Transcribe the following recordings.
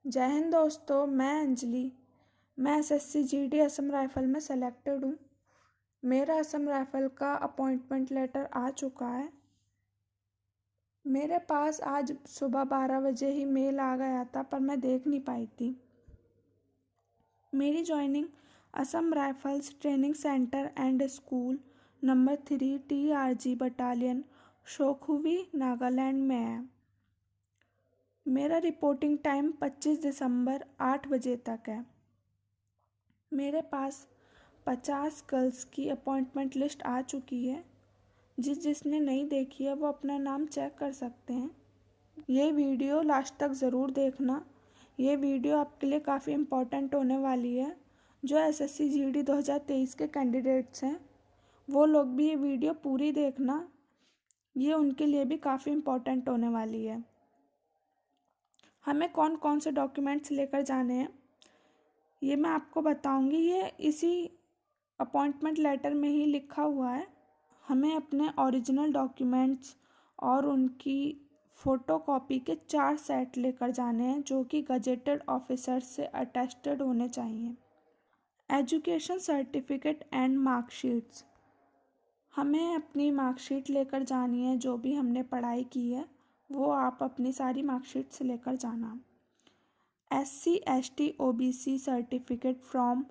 जय हिंद दोस्तों, मैं अंजलि। मैं एसएससी जीडी असम राइफल में सेलेक्टेड हूँ। मेरा असम राइफल का अपॉइंटमेंट लेटर आ चुका है। मेरे पास आज सुबह 12 बजे ही मेल आ गया था, पर मैं देख नहीं पाई थी। मेरी joining Assam rifles training centre and school number 3 TRG battalion Shokhuvi Nagaland में है। मेरा रिपोर्टिंग टाइम 25 दिसंबर 8 बजे तक है। मेरे पास 50 गर्ल्स की अपॉइंटमेंट लिस्ट आ चुकी है। जिसने नहीं देखी है वो अपना नाम चेक कर सकते हैं। ये वीडियो लास्ट तक ज़रूर देखना। ये वीडियो आपके लिए काफ़ी इम्पोर्टेंट होने वाली है। जो एसएससी जीडी 2023 के कैंडिडेट्स हैं वो लोग भी ये वीडियो पूरी देखना। ये उनके लिए भी काफ़ी इम्पोर्टेंट होने वाली है। हमें कौन कौन से डॉक्यूमेंट्स लेकर जाने हैं ये मैं आपको बताऊंगी। ये इसी अपॉइंटमेंट लेटर में ही लिखा हुआ है। हमें अपने ओरिजिनल डॉक्यूमेंट्स और उनकी फ़ोटोकॉपी के 4 सेट लेकर जाने हैं, जो कि गजेटेड ऑफिसर से अटेस्टेड होने चाहिए। एजुकेशन सर्टिफिकेट एंड मार्कशीट्स, हमें अपनी मार्कशीट लेकर जानी है। जो भी हमने पढ़ाई की है वो आप अपनी सारी मार्कशीट्स लेकर जाना। SC/ST OBC certificate from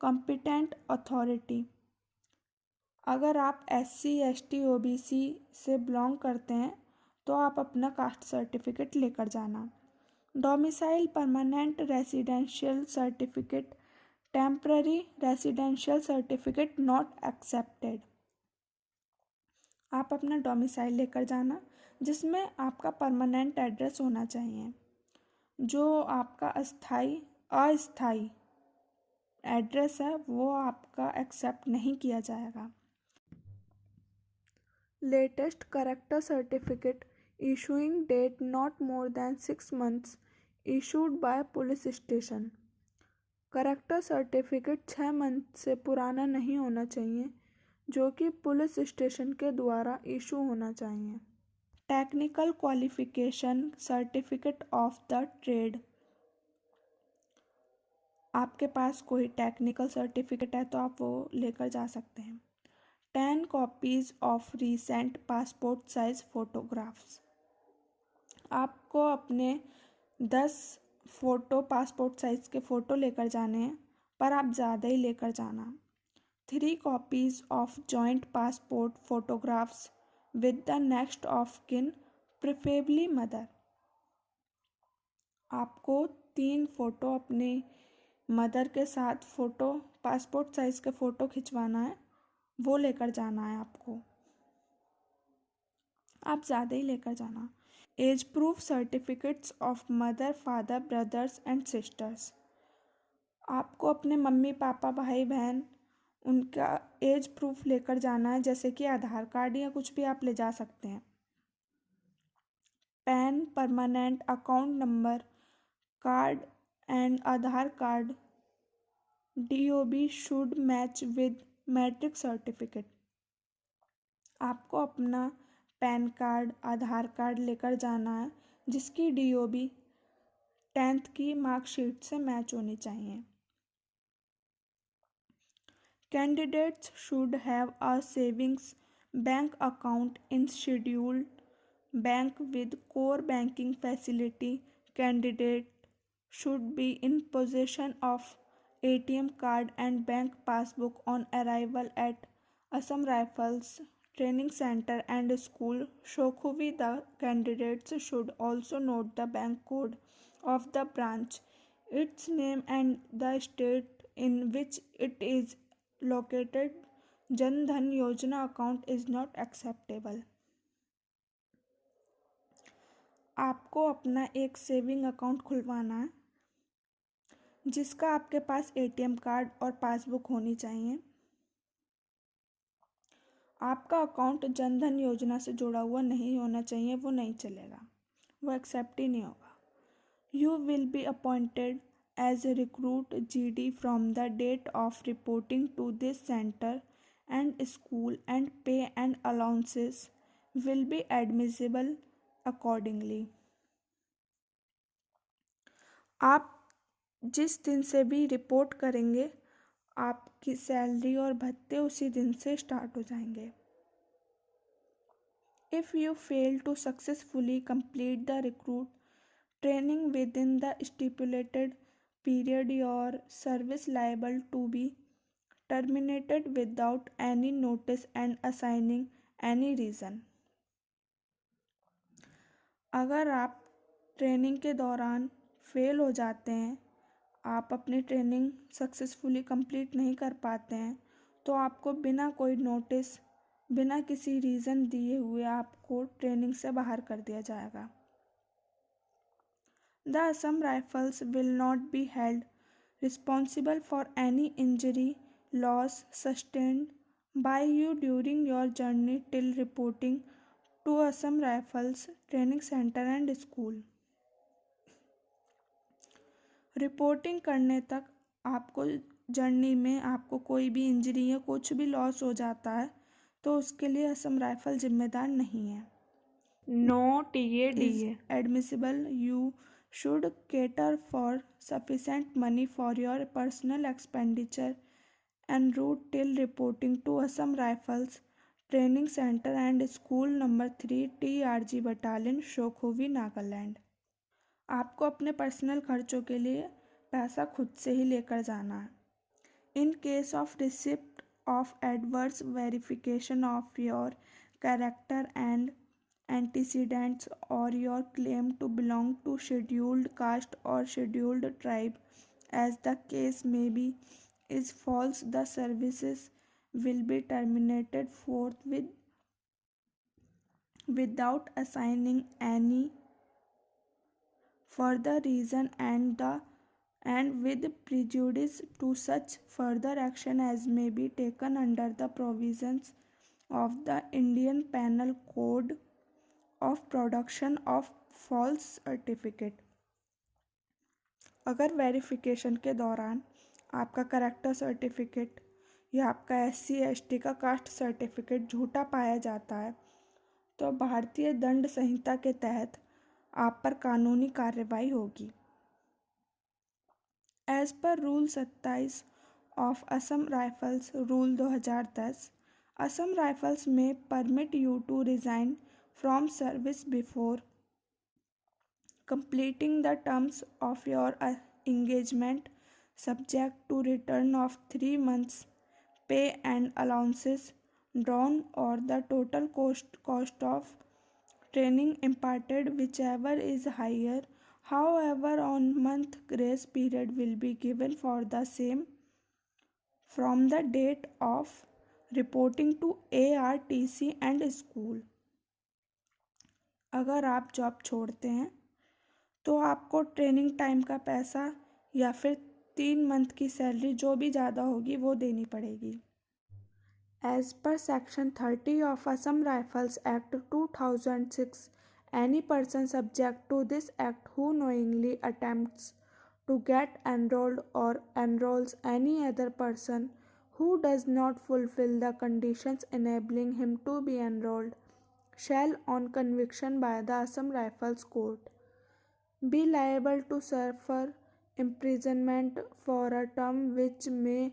competent authority, अगर आप SC/ST OBC से बिलोंग करते हैं तो आप अपना कास्ट सर्टिफिकेट लेकर जाना। Domicile permanent residential certificate, temporary residential certificate not accepted, आप अपना डोमिसाइल लेकर जाना जिसमें आपका परमानेंट एड्रेस होना चाहिए। जो आपका अस्थाई एड्रेस है वो आपका एक्सेप्ट नहीं किया जाएगा। Latest character certificate issuing date not more than 6 months issued by police station, character certificate 6 month से पुराना नहीं होना चाहिए, जो कि पुलिस स्टेशन के द्वारा इशू होना चाहिए। Technical qualification certificate of the trade, आपके पास कोई टेक्निकल सर्टिफिकेट है तो आप वो लेकर जा सकते हैं। 10 copies of recent passport size photographs, आपको अपने 10 फ़ोटो पासपोर्ट साइज़ के फ़ोटो लेकर जाने हैं, पर आप ज़्यादा ही लेकर जाना। 3 copies of joint passport photographs with the next of kin, preferably mother, आपको 3 फ़ोटो अपने मदर के साथ फ़ोटो पासपोर्ट साइज़ के फ़ोटो खिंचवाना है, वो लेकर जाना है आपको। आप ज़्यादा ही लेकर जाना। Age proof certificates of mother, father, brothers and sisters, आपको अपने मम्मी पापा भाई बहन उनका एज प्रूफ लेकर जाना है, जैसे कि आधार कार्ड या कुछ भी आप ले जा सकते हैं। PAN, permanent account number, card and Aadhaar card DOB should match with matric certificate, आपको अपना पैन कार्ड आधार कार्ड लेकर जाना है जिसकी DOB 10th की मार्कशीट से मैच होनी चाहिए। Candidates should have a savings bank account in scheduled bank with core banking facility. Candidate should be in possession of ATM card and bank passbook on arrival at Assam Rifles Training Center and School Shokhuvi. The candidates should also note the bank code of the branch, its name and the state in which it is located. Jan Dhan Yojana account is not acceptable, आपको अपना एक saving account खुलवाना है जिसका आपके पास ATM card और passbook होनी चाहिए। आपका अकाउंट जनधन योजना से जुड़ा हुआ नहीं होना चाहिए, वो नहीं चलेगा, वो एक्सेप्ट ही नहीं होगा। You will be appointed as a recruit GD from the date of reporting to this centre and school, and pay and allowances will be admissible accordingly. आप जिस दिन से भी रिपोर्ट करेंगे आपकी सैलरी और भत्ते उसी दिन से स्टार्ट हो जाएंगे। If you fail to successfully complete the recruit training within the stipulated period, your service liable to be terminated without any notice and assigning any reason। अगर आप ट्रेनिंग के दौरान फेल हो जाते हैं, आप अपनी ट्रेनिंग सक्सेसफुली कंप्लीट नहीं कर पाते हैं, तो आपको बिना कोई नोटिस, बिना किसी रीज़न दिए हुए आपको ट्रेनिंग से बाहर कर दिया जाएगा। The Assam Rifles will not be held responsible for any injury, loss sustained by you during your journey till reporting to Assam Rifles Training Center and School। Reporting करने तक आपको जर्नी में आपको कोई भी इंजरी या कुछ भी लॉस हो जाता है तो उसके लिए असम राइफल जिम्मेदार नहीं है। No TA is DA admissible, you should cater for sufficient money for your personal expenditure en route till reporting to Assam Rifles Training Center and School number 3 TRG Battalion, Shokhuvi, Nagaland. आपको अपने पर्सनल खर्चों के लिए पैसा खुद से ही लेकर जाना है। In case of receipt of adverse verification of your character and antecedents or your claim to belong to scheduled caste or scheduled tribe, as the case may be, is false, the services will be terminated forthwith without assigning any further reason and with prejudice to such further action as may be taken under the provisions of the Indian Penal Code of Production of False Certificate। अगर verification के दौरान आपका character certificate या आपका SC/ST का caste certificate झूठा पाया जाता है तो भारतीय दंड संहिता के तहत आप पर कानूनी कार्रवाई होगी। As per rule 27 of Assam rifles rule 2010, Assam rifles में permit you to resign from service before completing the terms of your engagement, subject to return of 3 months pay and allowances drawn or the total cost of training imparted, whichever is higher। However, 1 month grace period will be given for the same from the date of reporting to ARTC and school। अगर आप job छोड़ते हैं तो आपको training time का पैसा या फिर 3 मंथ की सैलरी जो भी ज़्यादा होगी वो देनी पड़ेगी। As per section 30 of Assam rifles act 2006, any person subject to this act who knowingly attempts to get enrolled or enrols any other person who does not fulfill the conditions enabling him to be enrolled shall, on conviction by the Assam Rifles Court, be liable to suffer imprisonment for a term which may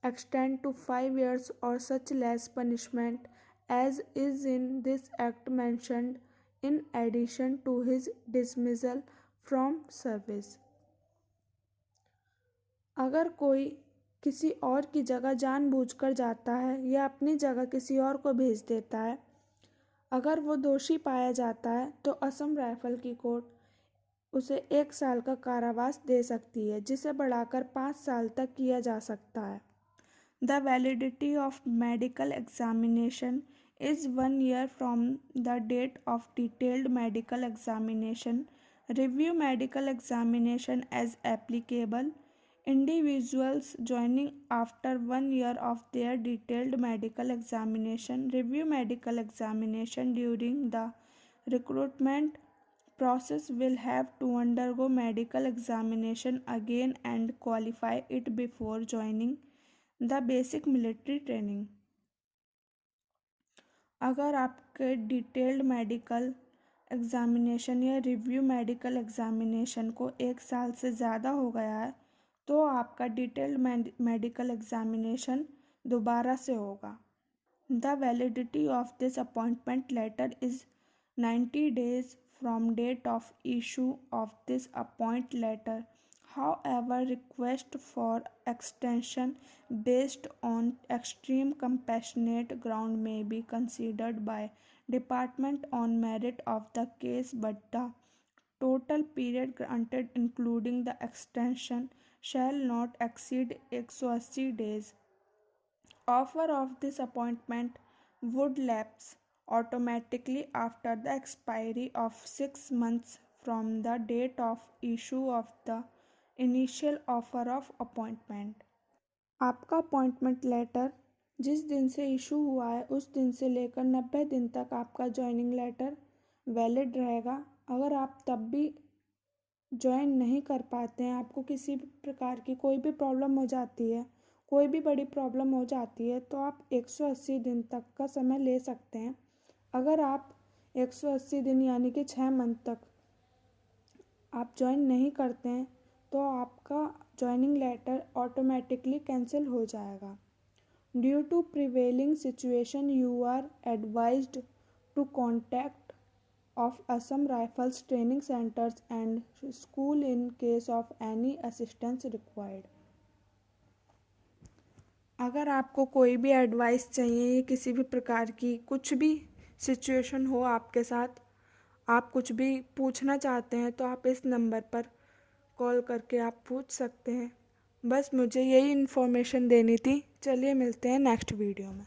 extend to 5 years or such less punishment as is in this act mentioned, in addition to his dismissal from service। अगर कोई किसी और की जगह जानबूझकर जाता है या अपनी जगह किसी और को भेज देता है, अगर वो दोषी पाया जाता है तो असम राइफल की कोर्ट उसे 1 साल का कारावास दे सकती है, जिसे बढ़ाकर 5 साल तक किया जा सकता है। The validity of medical examination is 1 year from the date of detailed medical examination. Review medical examination as applicable. Individuals joining after 1 year of their detailed medical examination review medical examination during the recruitment process will have to undergo medical examination again and qualify it before joining the basic military training। अगर आपके detailed medical examination या review medical examination को 1 साल से ज़्यादा हो गया है तो आपका डिटेल्ड मेडिकल एग्ज़ामिनेशन दोबारा से होगा। The validity of this appointment letter is 90 days from date of issue of this appoint letter. However, request for extension based on extreme compassionate ground may be considered by department on merit of the case, but the total period granted including the extension shall not exceed 180 days. Offer of this appointment would lapse automatically after the expiry of 6 months from the date of issue of the initial offer of appointment. आपका appointment letter जिस दिन से issue हुआ है उस दिन से लेकर 90 दिन तक आपका ज्वाइनिंग लेटर वैलिड रहेगा। अगर आप तब भी ज्वाइन नहीं कर पाते हैं, आपको किसी भी प्रकार की कोई भी प्रॉब्लम हो जाती है, कोई भी बड़ी प्रॉब्लम हो जाती है, तो आप 180 दिन तक का समय ले सकते हैं। अगर आप 180 दिन यानी कि 6 मंथ तक आप ज्वाइन नहीं करते हैं तो आपका ज्वाइनिंग लेटर ऑटोमेटिकली कैंसिल हो जाएगा। Due to prevailing situation you are advised to contact of Assam Rifles training centers and school in case of any assistance required. अगर आपको कोई भी एडवाइस चाहिए या किसी भी प्रकार की कुछ भी सिचुएशन हो आपके साथ, आप कुछ भी पूछना चाहते हैं तो आप इस नंबर पर कॉल करके आप पूछ सकते हैं। बस मुझे यही इन्फॉर्मेशन देनी थी। चलिए मिलते हैं नेक्स्ट वीडियो में।